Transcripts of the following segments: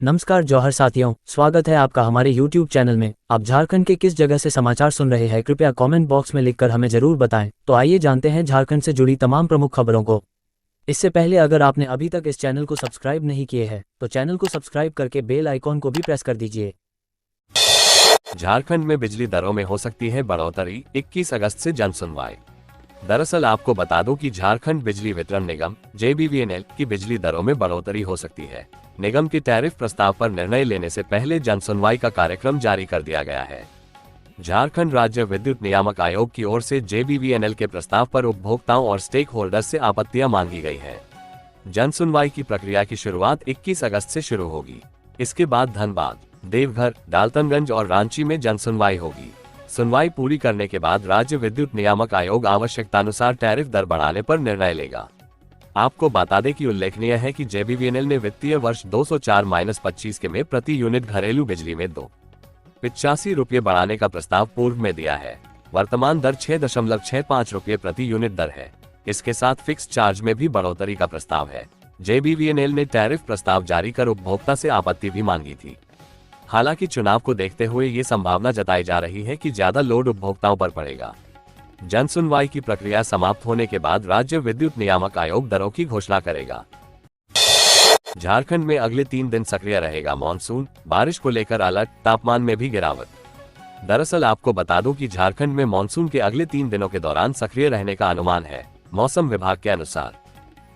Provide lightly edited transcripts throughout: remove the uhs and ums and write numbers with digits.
नमस्कार जौहर साथियों, स्वागत है आपका हमारे YouTube चैनल में। आप झारखंड के किस जगह से समाचार सुन रहे हैं, कृपया कमेंट बॉक्स में लिखकर हमें जरूर बताएं। तो आइए जानते हैं झारखंड से जुड़ी तमाम प्रमुख खबरों को। इससे पहले अगर आपने अभी तक इस चैनल को सब्सक्राइब नहीं किए हैं तो चैनल को सब्सक्राइब करके बेल आइकॉन को भी प्रेस कर दीजिए। झारखंड में बिजली दरों में हो सकती है बढ़ोतरी, 21 अगस्त से जनसुनवाई। दरअसल आपको बता दूं कि झारखंड बिजली वितरण निगम JBVNL की बिजली दरों में बढ़ोतरी हो सकती है। निगम की टैरिफ प्रस्ताव पर निर्णय लेने से पहले जनसुनवाई का कार्यक्रम जारी कर दिया गया है। झारखंड राज्य विद्युत नियामक आयोग की ओर से JBVNL के प्रस्ताव पर उपभोक्ताओं और स्टेक होल्डर्स से आपत्तियां मांगी गई हैं। जनसुनवाई की प्रक्रिया की शुरुआत 21 अगस्त से शुरू होगी। इसके बाद धनबाद, देवघर, डाल्टनगंज और रांची में जनसुनवाई होगी। सुनवाई पूरी करने के बाद राज्य विद्युत नियामक आयोग आवश्यकतानुसार टैरिफ दर बढ़ाने पर निर्णय लेगा। आपको बता दें कि उल्लेखनीय है कि JBVNL ने वित्तीय वर्ष 204-25 के में प्रति यूनिट घरेलू बिजली में 2.85 रुपये बढ़ाने का प्रस्ताव पूर्व में दिया है। वर्तमान दर 6.65 रुपये प्रति यूनिट दर है। इसके साथ फिक्स चार्ज में भी बढ़ोतरी का प्रस्ताव है। JBVNL ने टैरिफ प्रस्ताव जारी कर उपभोक्ता से आपत्ति भी मांगी थी। हालांकि चुनाव को देखते हुए ये संभावना जताई जा रही है कि ज्यादा लोड उपभोक्ताओं पर पड़ेगा। जनसुनवाई की प्रक्रिया समाप्त होने के बाद राज्य विद्युत नियामक आयोग दरों की घोषणा करेगा। झारखंड में अगले 3 दिन सक्रिय रहेगा मॉनसून, बारिश को लेकर अलर्ट, तापमान में भी गिरावट। दरअसल आपको बता दूं कि झारखंड में मॉनसून के अगले 3 दिनों के दौरान सक्रिय रहने का अनुमान है। मौसम विभाग के अनुसार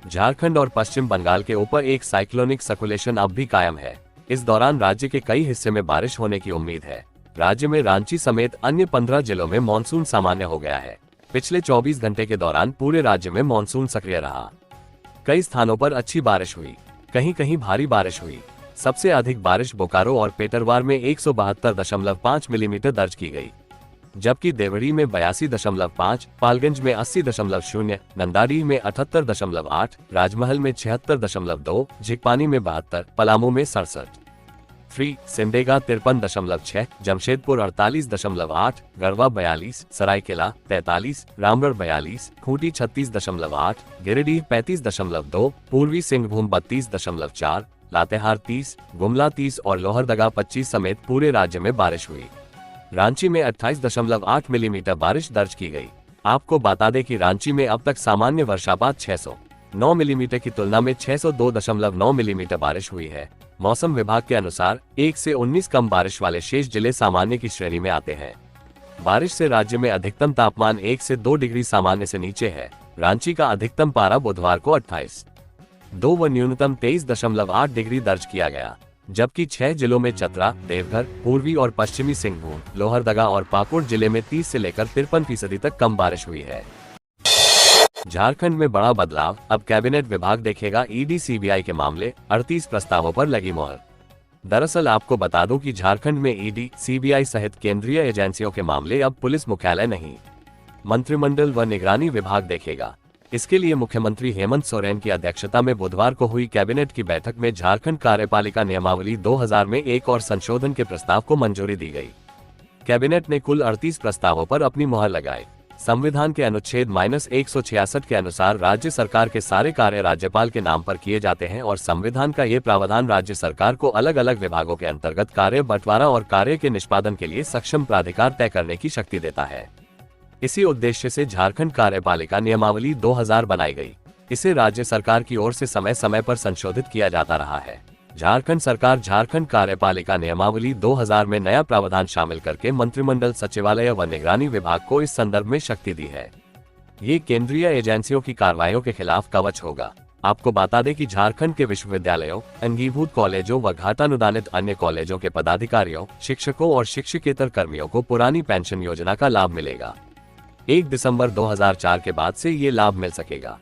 झारखंड और पश्चिम बंगाल के ऊपर एक साइक्लोनिक सर्कुलेशन अब भी कायम है। इस दौरान राज्य के कई हिस्से में बारिश होने की उम्मीद है। राज्य में रांची समेत अन्य 15 जिलों में मॉनसून सामान्य हो गया है। पिछले 24 घंटे के दौरान पूरे राज्य में मॉनसून सक्रिय रहा। कई स्थानों पर अच्छी बारिश हुई, कहीं कहीं भारी बारिश हुई। सबसे अधिक बारिश बोकारो और पेटरवार में 172.5 मिलीमीटर दर्ज की गई, जबकि देवरी में 82.5, पालगंज में 80.0, नंदाडीह में 78.8, राजमहल में 76.2, झिकपानी में 72, पलामू में 67, सिमडेगा 53.6, जमशेदपुर 48.8, गढ़वा 42, सरायकेला 43, रामगढ़ 42, खूंटी 36.8, गिरिडीह 35.2, पूर्वी सिंहभूम 32.4, लातेहार 30, गुमला 30 और लोहरदगा 25 समेत पूरे राज्य में बारिश हुई। रांची में 28.8 मिलीमीटर बारिश दर्ज की गई। आपको बता दें कि रांची में अब तक सामान्य वर्षापात 609 मिलीमीटर की तुलना में 602.9 मिलीमीटर बारिश हुई है। मौसम विभाग के अनुसार 1 से 19 कम बारिश वाले शेष जिले सामान्य की श्रेणी में आते हैं। बारिश से राज्य में अधिकतम तापमान 1 से 2 डिग्री सामान्य से नीचे है। रांची का अधिकतम पारा बुधवार को 28.2 व न्यूनतम 23.8 डिग्री दर्ज किया गया, जबकि 6 जिलों में चतरा, देवघर, पूर्वी और पश्चिमी सिंहभूम, लोहरदगा और पाकुड़ जिले में 30 से लेकर 53% तक कम बारिश हुई है। झारखंड में बड़ा बदलाव, अब कैबिनेट विभाग देखेगा ED CBI के मामले, 38 प्रस्तावों पर लगी मोहर। दरअसल आपको बता दूं कि झारखंड में ED CBI सहित केंद्रीय एजेंसियों के मामले अब पुलिस मुख्यालय नहीं, मंत्रिमंडल व निगरानी विभाग देखेगा। इसके लिए मुख्यमंत्री हेमंत सोरेन की अध्यक्षता में बुधवार को हुई कैबिनेट की बैठक में झारखंड कार्यपालिका नियमावली 2000 में एक और संशोधन के प्रस्ताव को मंजूरी दी गई। कैबिनेट ने कुल 38 प्रस्तावों पर अपनी मुहर लगाई। संविधान के अनुच्छेद -166 के अनुसार राज्य सरकार के सारे कार्य राज्यपाल के नाम पर किए जाते हैं और संविधान का ये प्रावधान राज्य सरकार को अलग अलग विभागों के अंतर्गत कार्य बंटवारा और कार्य के निष्पादन के लिए सक्षम प्राधिकार तय करने की शक्ति देता है। इसी उद्देश्य से झारखंड कार्यपालिका नियमावली 2000 बनाई गई। इसे राज्य सरकार की ओर से समय समय पर संशोधित किया जाता रहा है। झारखंड सरकार झारखंड कार्यपालिका नियमावली 2000 में नया प्रावधान शामिल करके मंत्रिमंडल, सचिवालय व निगरानी विभाग को इस संदर्भ में शक्ति दी है। ये केंद्रीय एजेंसियों की कार्रवाइयों के खिलाफ कवच होगा। आपको बता दें कि झारखंड के विश्वविद्यालयों, अंगीभूत कॉलेजों व घाटानुदानित अन्य कॉलेजों के पदाधिकारियों, शिक्षकों और शिक्षकेतर कर्मियों को पुरानी पेंशन योजना का लाभ मिलेगा। 1 दिसंबर 2004 के बाद से ये लाभ मिल सकेगा।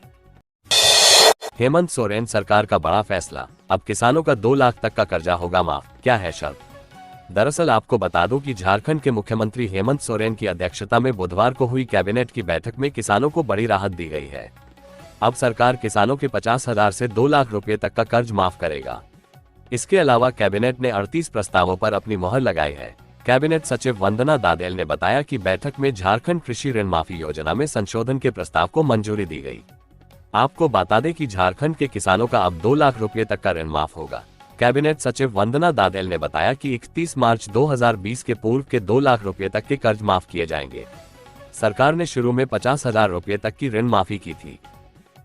हेमंत सोरेन सरकार का बड़ा फैसला, अब किसानों का 2 लाख तक का कर्जा होगा माफ, क्या है शर्त? दरअसल आपको बता दूं कि झारखंड के मुख्यमंत्री हेमंत सोरेन की अध्यक्षता में बुधवार को हुई कैबिनेट की बैठक में किसानों को बड़ी राहत दी गई है। अब सरकार किसानों के 50,000 से 2 लाख रुपए तक का कर्ज माफ करेगा। इसके अलावा कैबिनेट ने 38 प्रस्तावों पर अपनी मुहर लगाई है। कैबिनेट सचिव वंदना दादेल ने बताया कि बैठक में झारखंड कृषि ऋण माफी योजना में संशोधन के प्रस्ताव को मंजूरी दी गई। आपको बता दें कि झारखंड के किसानों का अब 2 लाख रुपए तक का ऋण माफ होगा। कैबिनेट सचिव वंदना दादेल ने बताया कि 31 मार्च 2020 के पूर्व के 2 लाख रुपए तक के कर्ज माफ किए जाएंगे। सरकार ने शुरू में 50,000 रुपए तक की ऋण माफी की थी।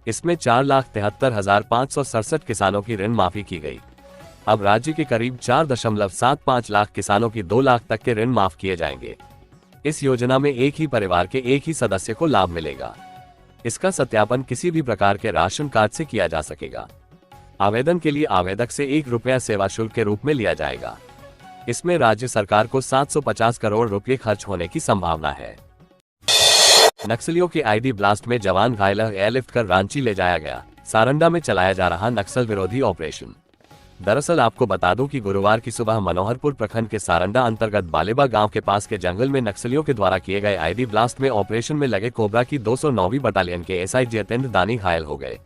इसमें 4,73,567 किसानों की ऋण माफी की गई। अब राज्य के करीब 4.75 लाख किसानों की 2 लाख तक के ऋण माफ किए जाएंगे। इस योजना में एक ही परिवार के एक ही सदस्य को लाभ मिलेगा। इसका सत्यापन किसी भी प्रकार के राशन कार्ड से किया जा सकेगा। आवेदन के लिए आवेदक से ₹1 सेवा शुल्क के रूप में लिया जाएगा। इसमें राज्य सरकार को 750 करोड़ रुपए खर्च होने की संभावना है। नक्सलियों के आईडी ब्लास्ट में जवान घायल, एयरलिफ्ट कर रांची ले जाया गया। सारंडा में चलाया जा रहा नक्सल विरोधी ऑपरेशन। दरअसल आपको बता दूं कि गुरुवार की सुबह मनोहरपुर प्रखंड के सारंडा अंतर्गत बालेबा गांव के पास के जंगल में नक्सलियों के द्वारा किए गए आईडी ब्लास्ट में ऑपरेशन में लगे कोबरा की 209वीं बटालियन के एसआई जितेंद्र दानी घायल हो गए।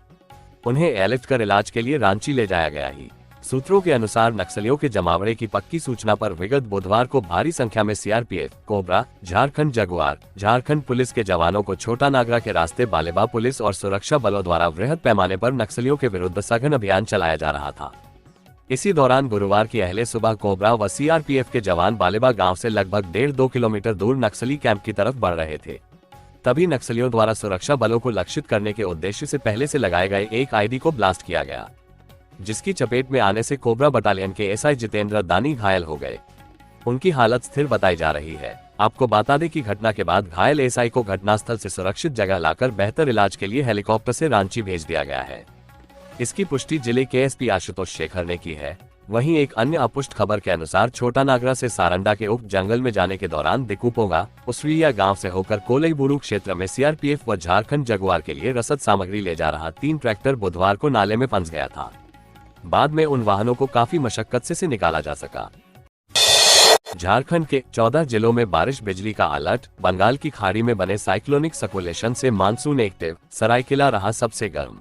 उन्हें एयरलिफ्ट कर इलाज के लिए रांची ले जाया गया ही। सूत्रों के अनुसार नक्सलियों के जमावड़े की पक्की सूचना पर विगत बुधवार को भारी संख्या में CRPF, cobra, Jharkhand Jaguar, Jharkhand police के जवानों को छोटा नागरा के रास्ते बालेबा पुलिस और सुरक्षा बलों द्वारा वृहद पैमाने पर नक्सलियों के विरुद्ध सघन अभियान चलाया जा रहा था। इसी दौरान गुरुवार की अहले सुबह कोबरा व सीआरपीएफ के जवान बालेबा गांव से लगभग 1.5-2 किलोमीटर दूर नक्सली कैंप की तरफ बढ़ रहे थे। तभी नक्सलियों द्वारा सुरक्षा बलों को लक्षित करने के उद्देश्य से पहले से लगाए गए एक आईडी को ब्लास्ट किया गया, जिसकी चपेट में आने से कोबरा बटालियन के एसआई जितेंद्र दानी घायल हो गए। उनकी हालत स्थिर बताई जा रही है। आपको बता दें कि घटना के बाद घायल एसआई को घटनास्थल से सुरक्षित जगह लाकर बेहतर इलाज के लिए हेलीकॉप्टर से रांची भेज दिया गया है। इसकी पुष्टि जिले के एसपी आशुतोष शेखर ने की है। वहीं एक अन्य अपुष्ट खबर के अनुसार छोटा नागरा से सारंडा के उप जंगल में जाने के दौरान दिकुपोगा उसरिया गांव से होकर कोलईबुरु क्षेत्र में सीआरपीएफ व झारखंड जगुआर के लिए रसद सामग्री ले जा रहा 3 ट्रैक्टर बुधवार को नाले में फंस गया था। बाद में उन वाहनों को काफी मशक्कत से निकाला जा सका। झारखंड के 14 जिलों में बारिश, बिजली का अलर्ट। बंगाल की खाड़ी में बने साइक्लोनिक सर्कुलेशन से मानसून एक्टिव, सरायकेला रहा सबसे गर्म।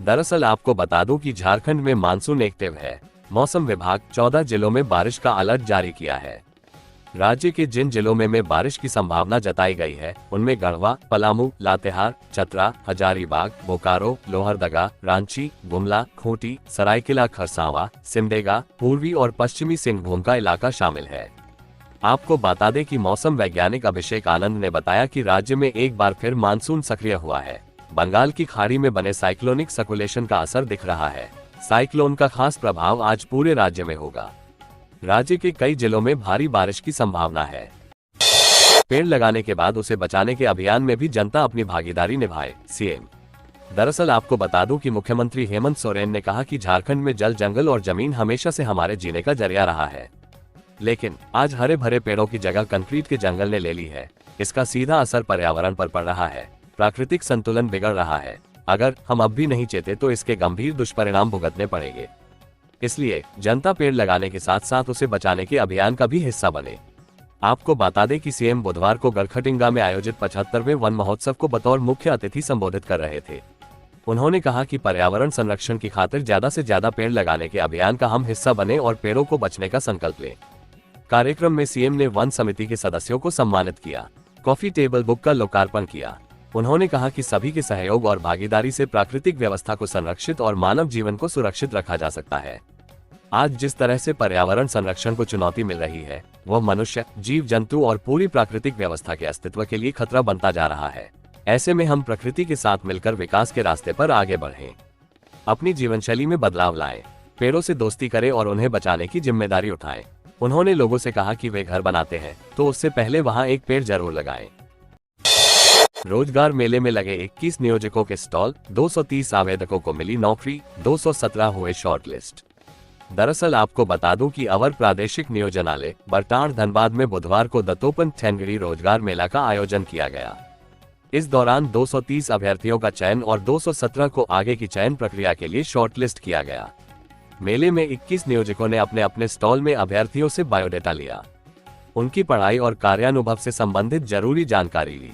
दरअसल आपको बता दूं कि झारखंड में मानसून एक्टिव है। मौसम विभाग 14 जिलों में बारिश का अलर्ट जारी किया है। राज्य के जिन जिलों में बारिश की संभावना जताई गई है उनमें गढ़वा, पलामू, लातेहार, चतरा, हजारीबाग, बोकारो, लोहरदगा, रांची, गुमला, खूंटी, सरायकेला खरसावां, सिमडेगा, पूर्वी और पश्चिमी सिंहभूम का इलाका शामिल है। आपको बता दें कि मौसम वैज्ञानिक अभिषेक आनंद ने बताया कि राज्य में एक बार फिर मानसून सक्रिय हुआ है। बंगाल की खाड़ी में बने साइक्लोनिक सर्कुलेशन का असर दिख रहा है। साइक्लोन का खास प्रभाव आज पूरे राज्य में होगा। राज्य के कई जिलों में भारी बारिश की संभावना है। पेड़ लगाने के बाद उसे बचाने के अभियान में भी जनता अपनी भागीदारी निभाए, सीएम। दरअसल आपको बता दूं कि मुख्यमंत्री हेमंत सोरेन ने कहा कि झारखंड में जल, जंगल और जमीन हमेशा से हमारे जीने का जरिया रहा है, लेकिन आज हरे भरे पेड़ों की जगह कंक्रीट के जंगल ने ले ली है। इसका सीधा असर पर्यावरण पर पड़ रहा है। प्राकृतिक संतुलन बिगड़ रहा है। अगर हम अब भी नहीं चेते तो इसके गंभीर दुष्परिणाम भुगतने पड़ेंगे। इसलिए जनता पेड़ लगाने के साथ साथ उसे बचाने के अभियान का भी हिस्सा बने। आपको बता दें कि सीएम बुधवार को गड़खटिंगा में आयोजित 75वें वन महोत्सव को बतौर मुख्य अतिथि संबोधित कर रहे थे। उन्होंने कहा कि पर्यावरण संरक्षण की खातिर ज्यादा से ज्यादा पेड़ लगाने के अभियान का हम हिस्सा बने और पेड़ों को बचने का संकल्प लें। कार्यक्रम में सीएम ने वन समिति के सदस्यों को सम्मानित किया, कॉफी टेबल बुक का लोकार्पण किया। उन्होंने कहा कि सभी के सहयोग और भागीदारी से प्राकृतिक व्यवस्था को संरक्षित और मानव जीवन को सुरक्षित रखा जा सकता है। आज जिस तरह से पर्यावरण संरक्षण को चुनौती मिल रही है, वह मनुष्य, जीव जंतु और पूरी प्राकृतिक व्यवस्था के अस्तित्व के लिए खतरा बनता जा रहा है। ऐसे में हम प्रकृति के साथ मिलकर विकास के रास्ते पर आगे बढ़ें, अपनी जीवनशैली में बदलाव लाएं, पेड़ों से दोस्ती करें और उन्हें बचाने की जिम्मेदारी उठाएं। उन्होंने लोगों से कहा कि वे घर बनाते हैं तो उससे पहले वहां एक पेड़ जरूर लगाएं। रोजगार मेले में लगे 21 नियोजकों के स्टॉल, 230 आवेदकों को मिली नौकरी, 217 हुए शॉर्टलिस्ट। दरअसल आपको बता दूं कि अवर प्रादेशिक नियोजनालय बरटाड़ धनबाद में बुधवार को दत्तोपंत ठेंगड़ी रोजगार मेला का आयोजन किया गया। इस दौरान 230 अभ्यर्थियों का चयन और 217 को आगे की चयन प्रक्रिया के लिए शॉर्टलिस्ट किया गया। मेले में 21 नियोजकों ने अपने अपने स्टॉल में अभ्यर्थियों से बायोडेटा लिया, उनकी पढ़ाई और कार्यानुभव से संबंधित जरूरी जानकारी ली।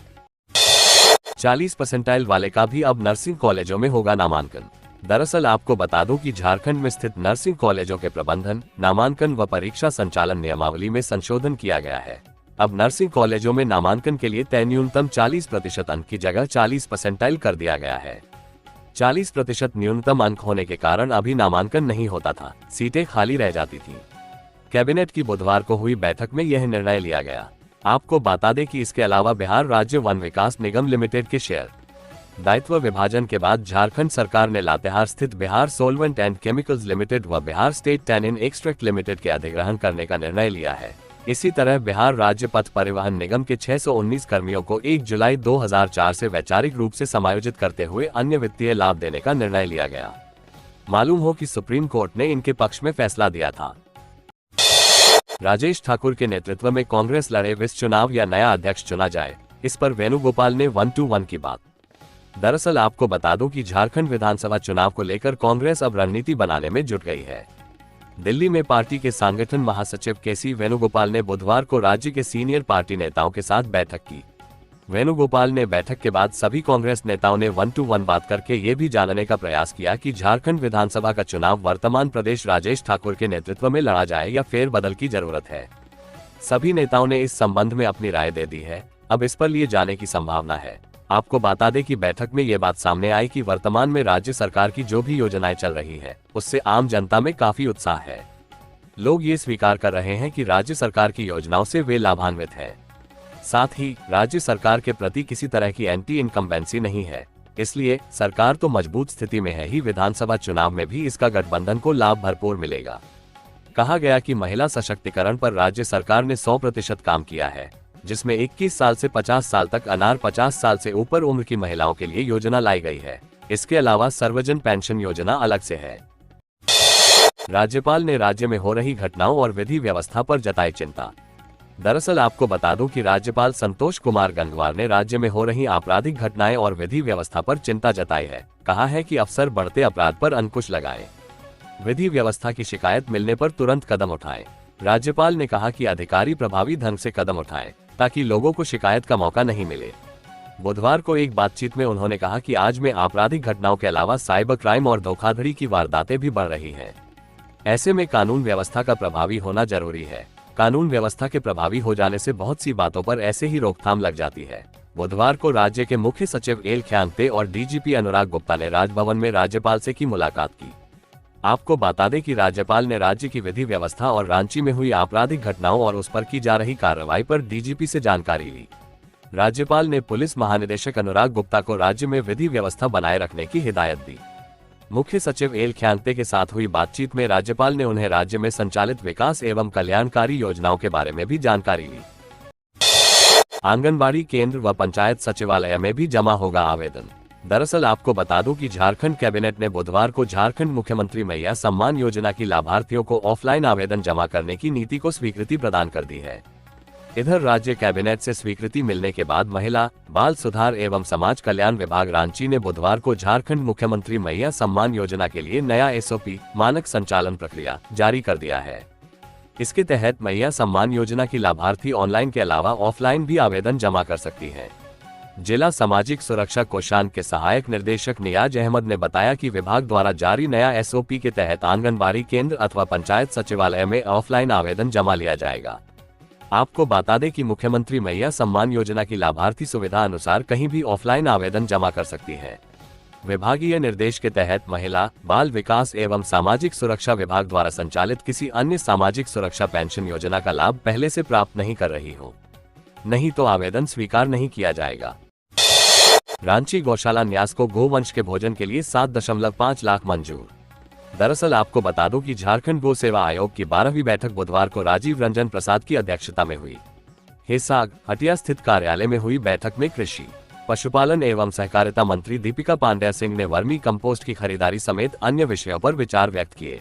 40 परसेंटाइल वाले का भी अब नर्सिंग कॉलेजों में होगा नामांकन। दरअसल आपको बता दूं कि झारखंड में स्थित नर्सिंग कॉलेजों के प्रबंधन, नामांकन व परीक्षा संचालन नियमावली में संशोधन किया गया है। अब नर्सिंग कॉलेजों में नामांकन के लिए तय न्यूनतम 40% अंक की जगह 40 परसेंटाइल कर दिया गया है। 40% न्यूनतम अंक होने के कारण अभी नामांकन नहीं होता था, सीटें खाली रह जाती थीं। कैबिनेट की बुधवार को हुई बैठक में यह निर्णय लिया गया। आपको बता दें कि इसके अलावा बिहार राज्य वन विकास निगम लिमिटेड के शेयर दायित्व विभाजन के बाद झारखंड सरकार ने लातेहार स्थित Bihar solvent and chemicals limited व Bihar state tannin extract limited के अधिग्रहण करने का निर्णय लिया है। इसी तरह बिहार राज्य पथ परिवहन निगम के 619 कर्मियों को 1 जुलाई 2004 से वैचारिक रूप से समायोजित करते हुए अन्य वित्तीय लाभ देने का निर्णय लिया गया। मालूम हो कि सुप्रीम कोर्ट ने इनके पक्ष में फैसला दिया था। राजेश ठाकुर के नेतृत्व में कांग्रेस लड़े विस चुनाव या नया अध्यक्ष चुना जाए, इस पर वेणुगोपाल ने 1-to-1 की बात। दरअसल आपको बता दूं कि झारखंड विधानसभा चुनाव को लेकर कांग्रेस अब रणनीति बनाने में जुट गई है। दिल्ली में पार्टी के संगठन महासचिव केसी वेणुगोपाल ने बुधवार को राज्य के सीनियर पार्टी नेताओं के साथ बैठक की। वेणुगोपाल ने बैठक के बाद सभी कांग्रेस नेताओं ने 1-to-1 बात करके ये भी जानने का प्रयास किया कि झारखंड विधानसभा का चुनाव वर्तमान प्रदेश राजेश ठाकुर के नेतृत्व में लड़ा जाए या फेरबदल की जरूरत है। सभी नेताओं ने इस संबंध में अपनी राय दे दी है, अब इस पर लिए जाने की संभावना है। आपको बता दें कि बैठक में ये बात सामने आई कि वर्तमान में राज्य सरकार की जो भी योजनाएं चल रही है उससे आम जनता में काफी उत्साह है। लोग ये स्वीकार कर रहे हैं कि राज्य सरकार की योजनाओं से वे लाभान्वित हैं। साथ ही राज्य सरकार के प्रति किसी तरह की एंटी इनकम्बेंसी नहीं है, इसलिए सरकार तो मजबूत स्थिति में है ही, विधानसभा चुनाव में भी इसका गठबंधन को लाभ भरपूर मिलेगा। कहा गया कि महिला सशक्तिकरण पर राज्य सरकार ने 100% काम किया है, जिसमें 21 साल से 50 साल तक अनार 50 साल से ऊपर उम्र की महिलाओं के लिए योजना लाई गई है। इसके अलावा सर्वजन पेंशन योजना अलग से है। राज्यपाल ने राज्य में हो रही घटनाओं और विधि व्यवस्था पर जताई चिंता। दरअसल आपको बता दूं कि राज्यपाल संतोष कुमार गंगवार ने राज्य में हो रही आपराधिक घटनाएं और विधि व्यवस्था पर चिंता जताई है। कहा है कि अफसर बढ़ते अपराध पर अंकुश लगाएं, विधि व्यवस्था की शिकायत मिलने पर तुरंत कदम उठाएं। राज्यपाल ने कहा कि अधिकारी प्रभावी ढंग से कदम उठाएं ताकि लोगों को शिकायत का मौका नहीं मिले। बुधवार को एक बातचीत में उन्होंने कहा कि आज में आपराधिक घटनाओं के अलावा साइबर क्राइम और धोखाधड़ी की वारदातें भी बढ़ रही हैं। ऐसे में कानून व्यवस्था का प्रभावी होना जरूरी है। कानून व्यवस्था के प्रभावी हो जाने से बहुत सी बातों पर ऐसे ही रोकथाम लग जाती है। बुधवार को राज्य के मुख्य सचिव एल ख्यांगते और डीजीपी अनुराग गुप्ता ने राजभवन में राज्यपाल से की मुलाकात की। आपको बता दें कि राज्यपाल ने राज्य की विधि व्यवस्था और रांची में हुई आपराधिक घटनाओं और उस पर की जा रही कार्रवाई पर डीजीपी से जानकारी ली। राज्यपाल ने पुलिस महानिदेशक अनुराग गुप्ता को राज्य में विधि व्यवस्था बनाए रखने की हिदायत दी। मुख्य सचिव एल ख्यांगते के साथ हुई बातचीत में राज्यपाल ने उन्हें राज्य में संचालित विकास एवं कल्याणकारी योजनाओं के बारे में भी जानकारी ली। आंगनबाड़ी केंद्र व पंचायत सचिवालय में भी जमा होगा आवेदन। दरअसल आपको बता दूं कि झारखंड कैबिनेट ने बुधवार को झारखंड मुख्यमंत्री मैया सम्मान योजना की लाभार्थियों को ऑफलाइन आवेदन जमा करने की नीति को स्वीकृति प्रदान कर दी है। इधर राज्य कैबिनेट से स्वीकृति मिलने के बाद महिला, बाल सुधार एवं समाज कल्याण विभाग रांची ने बुधवार को झारखंड मुख्यमंत्री मैया सम्मान योजना के लिए नया एसओपी मानक संचालन प्रक्रिया जारी कर दिया है। इसके तहत मैया सम्मान योजना की लाभार्थी ऑनलाइन के अलावा ऑफलाइन भी आवेदन जमा कर सकती हैं। जिला सामाजिक सुरक्षा कोषांग के सहायक निदेशक नियाज अहमद ने बताया कि विभाग द्वारा जारी नया एसओपी के तहत आंगनबाड़ी केंद्र अथवा पंचायत सचिवालय में ऑफलाइन आवेदन जमा लिया जाएगा। आपको बता दें कि मुख्यमंत्री मैया सम्मान योजना की लाभार्थी सुविधा अनुसार कहीं भी ऑफलाइन आवेदन जमा कर सकती है। विभागीय निर्देश के तहत महिला, बाल विकास एवं सामाजिक सुरक्षा विभाग द्वारा संचालित किसी अन्य सामाजिक सुरक्षा पेंशन योजना का लाभ पहले से प्राप्त नहीं कर रही हो, नहीं तो आवेदन स्वीकार नहीं किया जाएगा। रांची गौशाला न्यास को गोवंश के भोजन के लिए 7.5 लाख मंजूर। दरअसल आपको बता दूं कि झारखंड गौ सेवा आयोग की 12वीं बैठक बुधवार को राजीव रंजन प्रसाद की अध्यक्षता में हुई। हिसाग, हटिया स्थित कार्यालय में हुई बैठक में कृषि, पशुपालन एवं सहकारिता मंत्री दीपिका पांडेय सिंह ने वर्मी कंपोस्ट की खरीदारी समेत अन्य विषयों पर विचार व्यक्त किए।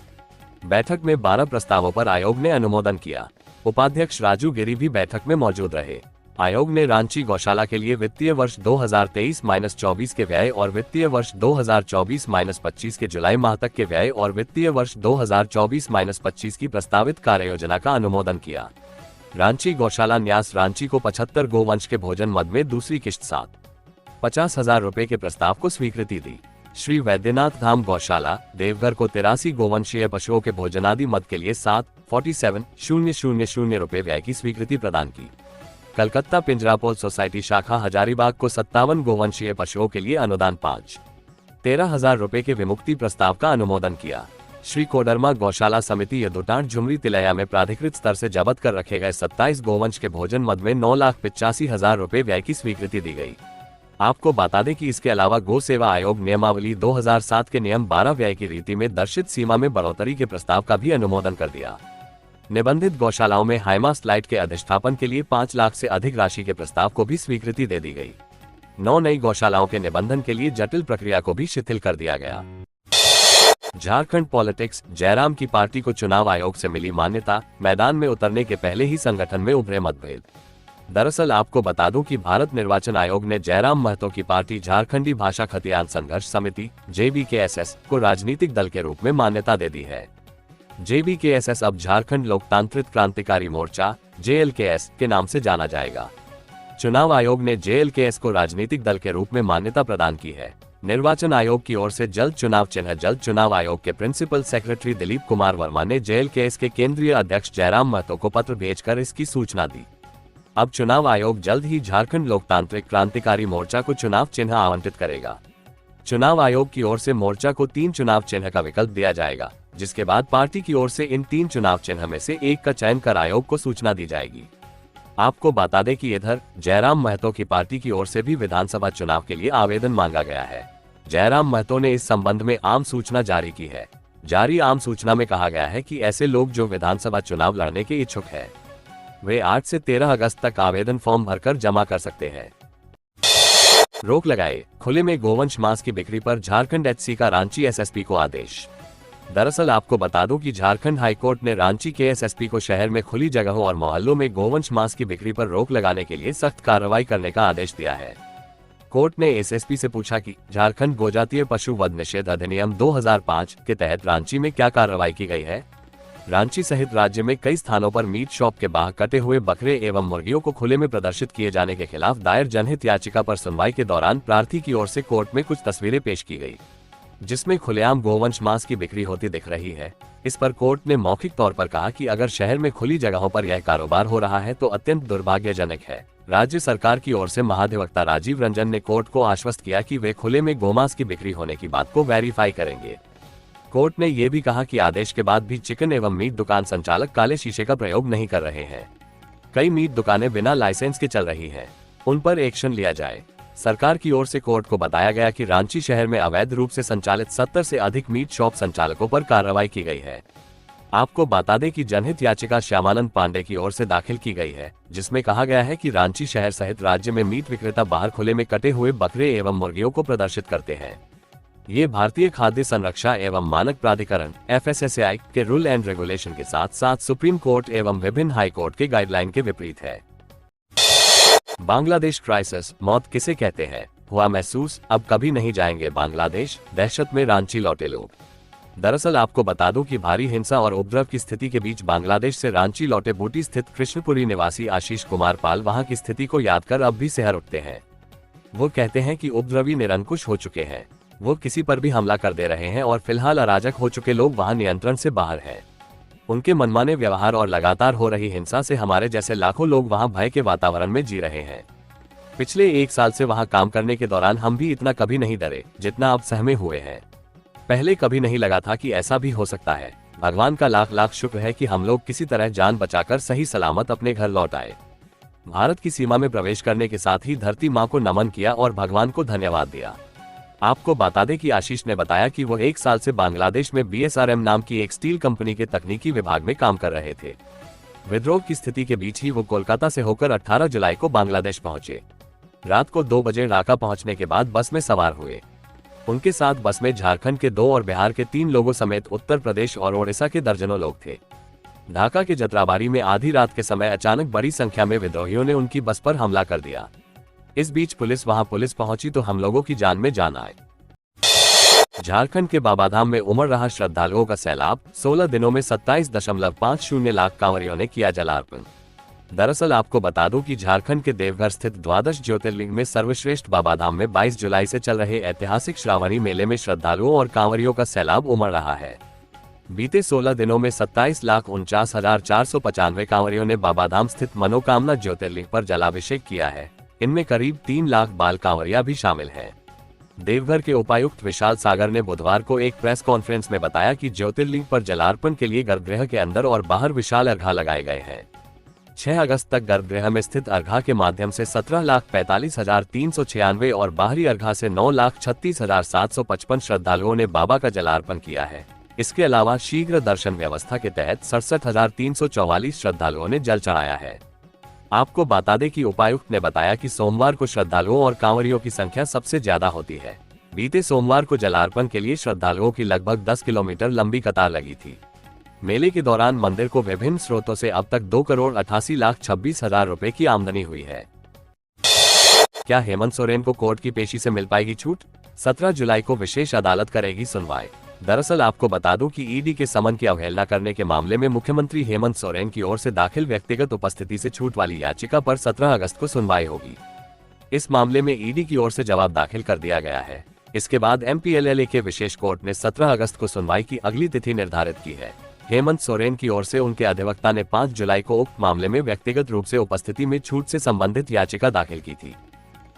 बैठक में 12 प्रस्तावों पर आयोग ने अनुमोदन किया। उपाध्यक्ष राजू गिरी भी बैठक में मौजूद रहे। आयोग ने रांची गौशाला के लिए वित्तीय वर्ष 2023-24 के व्यय और वित्तीय वर्ष 2024-25 के जुलाई माह तक के व्यय और वित्तीय वर्ष 2024-25 की प्रस्तावित कार्य योजना का अनुमोदन किया। रांची गौशाला न्यास रांची को 75 गोवंश के भोजन मद में दूसरी किश्त 50,000 रुपए के प्रस्ताव को स्वीकृति दी। श्री वैद्यनाथ धाम गौशाला देवघर को 83 गोवंशीय पशुओं के भोजनादि मद के लिए 47,000 रुपए व्यय की स्वीकृति प्रदान की। कलकत्ता पिंजरापोल सोसाइटी शाखा हजारीबाग को 57 गोवंशीय पशुओं के लिए अनुदान 13,000 रुपए के विमुक्ति प्रस्ताव का अनुमोदन किया। श्री कोडरमा गौशाला समिति यदुटांड झुमरी तिलैया में प्राधिकृत स्तर से जब्त कर रखे गए 27 गोवंश के भोजन मद में 9,85,000 रुपए व्यय की स्वीकृति दी गई। आपको बता दें कि इसके अलावा गौ सेवा आयोग नियमावली 2007 के नियम 12 व्यय की रीति में दर्शित सीमा में बढ़ोतरी के प्रस्ताव का भी अनुमोदन कर दिया। निबंधित गौशालाओं में हाइमास्ट लाइट के अधिष्ठापन के लिए 5 लाख से अधिक राशि के प्रस्ताव को भी स्वीकृति दे दी गई। 9 नई गौशालाओं के निबंधन के लिए जटिल प्रक्रिया को भी शिथिल कर दिया गया। झारखंड पॉलिटिक्स, जयराम की पार्टी को चुनाव आयोग से मिली मान्यता, मैदान में उतरने के पहले ही संगठन में उभरे मतभेद। दरअसल आपको बता दूं कि भारत निर्वाचन आयोग ने जयराम महतो की पार्टी झारखंडी भाषा खतियान संघर्ष समिति JBKSS को राजनीतिक दल के रूप में मान्यता दे दी है। JBKSS अब झारखंड लोकतांत्रिक क्रांतिकारी मोर्चा JLKS के नाम से जाना जाएगा। चुनाव आयोग ने JLKS को राजनीतिक दल के रूप में मान्यता प्रदान की है। निर्वाचन आयोग की ओर से जल्द चुनाव चिन्ह जल्द चुनाव आयोग के प्रिंसिपल सेक्रेटरी दिलीप कुमार वर्मा ने JLKS के केंद्रीय अध्यक्ष जयराम महतो को पत्र भेजकर इसकी सूचना दी। अब चुनाव आयोग जल्द ही झारखंड लोकतांत्रिक क्रांतिकारी मोर्चा को चुनाव चिन्ह आवंटित करेगा। चुनाव आयोग की ओर से मोर्चा को 3 चुनाव चिन्ह का विकल्प दिया जाएगा, जिसके बाद पार्टी की ओर से इन 3 चुनाव चिन्ह में से एक का चयन कर आयोग को सूचना दी जाएगी। आपको बता दें कि इधर जयराम महतो की पार्टी की ओर से भी विधानसभा चुनाव के लिए आवेदन मांगा गया है। जयराम महतो ने इस संबंध में आम सूचना जारी की है। जारी आम सूचना में कहा गया है कि ऐसे लोग जो विधानसभा चुनाव लड़ने के इच्छुक हैं, वे 8 से 13 अगस्त तक आवेदन फॉर्म भरकर जमा कर सकते हैं। रोक लगाए, खुले में गोवंश मांस की बिक्री पर झारखंड HC का रांची SSP को आदेश। दरअसल आपको बता दूं कि झारखंड हाईकोर्ट ने रांची के SSP को शहर में खुली जगहों और मोहल्लों में गोवंश मांस की बिक्री पर रोक लगाने के लिए सख्त कार्रवाई करने का आदेश दिया है। कोर्ट ने SSP से पूछा कि झारखंड गोजातीय पशु वध निषेध अधिनियम 2005 के तहत रांची में क्या कार्रवाई की गई है। रांची सहित राज्य में कई स्थानों पर मीट शॉप के बाहर कटे हुए बकरे एवं मुर्गियों को खुले में प्रदर्शित किए जाने के खिलाफ दायर जनहित याचिका पर सुनवाई के दौरान प्रार्थी की ओर से कोर्ट में कुछ तस्वीरें पेश की गई, जिसमें खुलेआम गोवंश मांस की बिक्री होती दिख रही है। इस पर कोर्ट ने मौखिक तौर पर कहा कि अगर शहर में खुली जगहों पर यह कारोबार हो रहा है तो अत्यंत दुर्भाग्यजनक है। राज्य सरकार की ओर से महाधिवक्ता राजीव रंजन ने कोर्ट को आश्वस्त किया कि वे खुले में गोमांस की बिक्री होने की बात को वेरीफाई करेंगे। कोर्ट ने यह भी कहा कि आदेश के बाद भी चिकन एवं मीट दुकान संचालक काले शीशे का प्रयोग नहीं कर रहे हैं। कई मीट दुकानें बिना लाइसेंस के चल रही हैं, उन पर एक्शन लिया जाए। सरकार की ओर से कोर्ट को बताया गया कि रांची शहर में अवैध रूप से संचालित 70 से अधिक मीट शॉप संचालकों पर कार्रवाई की गई है। आपको बता दें कि जनहित याचिका श्यामानंद पांडे की ओर से दाखिल की गई है, जिसमें कहा गया है कि रांची शहर सहित राज्य में मीट विक्रेता बाहर खुले में कटे हुए बकरे एवं मुर्गियों को प्रदर्शित करते हैं। ये भारतीय खाद्य संरक्षा एवं मानक प्राधिकरण FSSAI के रूल एंड रेगुलेशन के साथ साथ सुप्रीम कोर्ट एवं विभिन्न हाई कोर्ट के गाइडलाइन के विपरीत है। बांग्लादेश क्राइसिस, मौत किसे कहते हैं, हुआ महसूस, अब कभी नहीं जाएंगे बांग्लादेश, दहशत में रांची लौटे लोग। दरअसल आपको बता दूं कि भारी हिंसा और उपद्रव की स्थिति के बीच बांग्लादेश से रांची लौटे बूटी स्थित कृष्णपुरी निवासी आशीष कुमार पाल वहां की स्थिति को याद कर अब भी सिहर उठते हैं। वो कहते हैं कि उपद्रवी निरंकुश हो चुके हैं, वो किसी पर भी हमला कर दे रहे हैं और फिलहाल अराजक हो चुके लोग वहां नियंत्रण से बाहर हैं। उनके मनमाने व्यवहार और लगातार हो रही हिंसा से हमारे जैसे लाखों लोग वहां भय के वातावरण में जी रहे हैं। पिछले 1 साल से वहां काम करने के दौरान हम भी इतना कभी नहीं डरे जितना अब सहमे हुए हैं। पहले कभी नहीं लगा था कि ऐसा भी हो सकता है। भगवान का लाख लाख शुक्र है कि हम लोग किसी तरह जान बचाकर सही सलामत अपने घर लौट आए। भारत की सीमा में प्रवेश करने के साथ ही धरती माँ को नमन किया और भगवान को धन्यवाद दिया। आपको बता दें कि आशीष ने बताया कि वो 1 साल से बांग्लादेश में BSRM नाम की एक स्टील कंपनी के तकनीकी विभाग में काम कर रहे थे। विद्रोह की स्थिति के बीच ही वो कोलकाता से होकर 18 जुलाई को बांग्लादेश पहुंचे। रात को 2 बजे ढाका पहुंचने के बाद बस में सवार हुए। उनके साथ बस में झारखंड के 2 और बिहार के 3 लोगों समेत उत्तर प्रदेश और ओडिशा के दर्जनों लोग थे। ढाका के जतराबारी में आधी रात के समय अचानक बड़ी संख्या में विद्रोहियों ने उनकी बस पर हमला कर दिया। इस बीच पुलिस पहुंची तो हम लोगों की जान में जान आए। झारखंड के बाबाधाम में उमड़ रहा श्रद्धालुओं का सैलाब, 16 दिनों में 27.50 लाख कांवरियों ने किया जलार्पण। दरअसल आपको बता दूं कि झारखंड के देवघर स्थित द्वादश ज्योतिर्लिंग में सर्वश्रेष्ठ बाबाधाम में 22 जुलाई से चल रहे ऐतिहासिक श्रावणी मेले में श्रद्धालुओं और कांवरियों का सैलाब उमड़ रहा है। बीते 16 दिनों में 27,49,495 कांवरियों ने बाबाधाम स्थित मनोकामना ज्योतिर्लिंग पर जलाभिषेक किया है। इनमें करीब 3 लाख बाल कांवरिया भी शामिल हैं। देवघर के उपायुक्त विशाल सागर ने बुधवार को एक प्रेस कॉन्फ्रेंस में बताया कि ज्योतिर्लिंग पर जलार्पण के लिए गर्भगृह के अंदर और बाहर विशाल अर्घा लगाए गए हैं। 6 अगस्त तक गर्भगृह में स्थित अर्घा के माध्यम से 17,45,396 और बाहरी अर्घा से 9,36,755 श्रद्धालुओं ने बाबा का जलार्पण किया है। इसके अलावा शीघ्र दर्शन व्यवस्था के तहत 67,344 श्रद्धालुओं ने जल चढ़ाया है। आपको बता दें कि उपायुक्त ने बताया कि सोमवार को श्रद्धालुओं और कांवरियों की संख्या सबसे ज्यादा होती है। बीते सोमवार को जलार्पण के लिए श्रद्धालुओं की लगभग 10 किलोमीटर लंबी कतार लगी थी। मेले के दौरान मंदिर को विभिन्न स्रोतों से अब तक 2,88,26,000 रुपए की आमदनी हुई है। क्या हेमंत सोरेन को कोर्ट की पेशी से मिल पाएगी छूट? 17 जुलाई को विशेष अदालत करेगी सुनवाई। दरअसल आपको बता दूं कि ईडी के समन की अवहेलना करने के मामले में मुख्यमंत्री हेमंत सोरेन की ओर से दाखिल व्यक्तिगत उपस्थिति से छूट वाली याचिका पर 17 अगस्त को सुनवाई होगी। इस मामले में ईडी की ओर से जवाब दाखिल कर दिया गया है। इसके बाद MPLLA के विशेष कोर्ट ने 17 अगस्त को सुनवाई की अगली तिथि निर्धारित की है। हेमंत सोरेन की ओर से उनके अधिवक्ता ने 5 जुलाई को उक्त मामले में व्यक्तिगत रूप से उपस्थिति में छूट से संबंधित याचिका दाखिल की थी।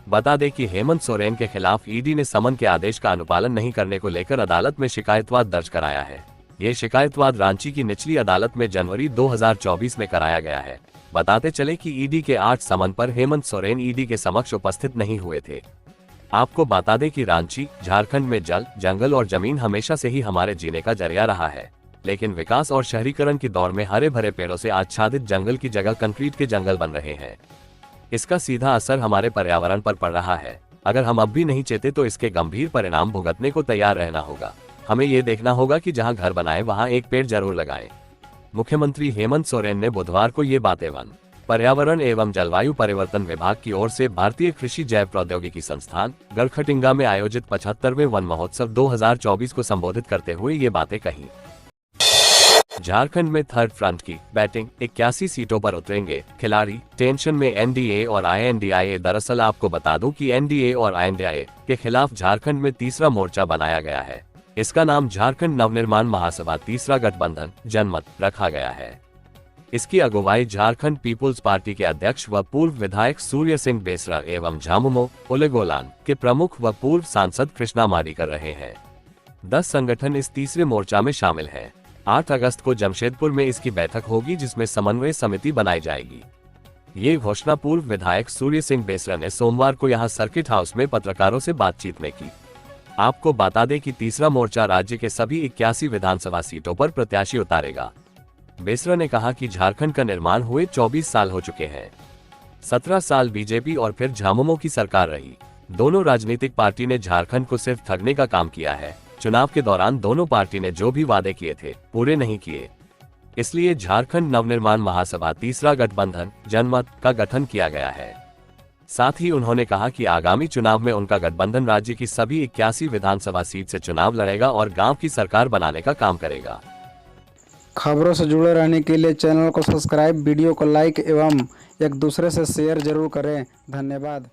बता दें कि हेमंत सोरेन के खिलाफ ईडी ने समन के आदेश का अनुपालन नहीं करने को लेकर अदालत में शिकायतवाद दर्ज कराया है। ये शिकायतवाद रांची की निचली अदालत में जनवरी 2024 में कराया गया है। बताते चले कि ईडी के 8 समन पर हेमंत सोरेन ईडी के समक्ष उपस्थित नहीं हुए थे। आपको बता दें कि रांची, झारखंड में जल, जंगल और जमीन हमेशा से ही हमारे जीने का जरिया रहा है, लेकिन विकास और शहरीकरण के दौर में हरे भरे पेड़ों से आच्छादित जंगल की जगह कंक्रीट के जंगल बन रहे हैं। इसका सीधा असर हमारे पर्यावरण पर पड़ रहा है। अगर हम अब भी नहीं चेते तो इसके गंभीर परिणाम भुगतने को तैयार रहना होगा। हमें ये देखना होगा कि जहां घर बनाए वहां एक पेड़ जरूर लगाएं। मुख्यमंत्री हेमंत सोरेन ने बुधवार को ये बातें वन, पर्यावरण एवं जलवायु परिवर्तन विभाग की ओर से भारतीय कृषि जैव प्रौद्योगिकी संस्थान गड़खटिंगा में आयोजित 75वें वन महोत्सव 2024 को संबोधित करते हुए ये बातें कही। झारखंड में थर्ड फ्रंट की बैटिंग, 81 सीटों पर उतरेंगे खिलाड़ी, टेंशन में NDA और INDIA। दरअसल आपको बता दूं कि NDA और INDIA के खिलाफ झारखंड में तीसरा मोर्चा बनाया गया है। इसका नाम झारखंड नवनिर्माण महासभा तीसरा गठबंधन जनमत रखा गया है। इसकी अगुवाई झारखंड पीपुल्स पार्टी के अध्यक्ष व पूर्व विधायक सूर्य सिंह बेसरा एवं झामुमो उलेगोलान के प्रमुख व पूर्व सांसद कृष्णा मारी कर रहे हैं। 10 संगठन इस तीसरे मोर्चा में शामिल हैं। 8 अगस्त को जमशेदपुर में इसकी बैठक होगी, जिसमें समन्वय समिति बनाई जाएगी। ये घोषणा पूर्व विधायक सूर्य सिंह बेसरा ने सोमवार को यहां सर्किट हाउस में पत्रकारों से बातचीत में की। आपको बता दें कि तीसरा मोर्चा राज्य के सभी 81 विधानसभा सीटों पर प्रत्याशी उतारेगा। बेसरा ने कहा कि झारखंड का निर्माण हुए 24 साल हो चुके हैं। 17 साल बीजेपी और फिर झामुमो की सरकार रही। दोनों राजनीतिक पार्टी ने झारखंड को सिर्फ ठगने का काम किया है। चुनाव के दौरान दोनों पार्टी ने जो भी वादे किए थे पूरे नहीं किए। इसलिए झारखंड नवनिर्माण महासभा तीसरा गठबंधन जनमत का गठन किया गया है। साथ ही उन्होंने कहा कि आगामी चुनाव में उनका गठबंधन राज्य की सभी 81 विधानसभा सीट से चुनाव लड़ेगा और गांव की सरकार बनाने का काम करेगा। खबरों से जुड़े रहने के लिए चैनल को सब्सक्राइब, वीडियो को लाइक एवं एक दूसरे से शेयर जरूर करें। धन्यवाद।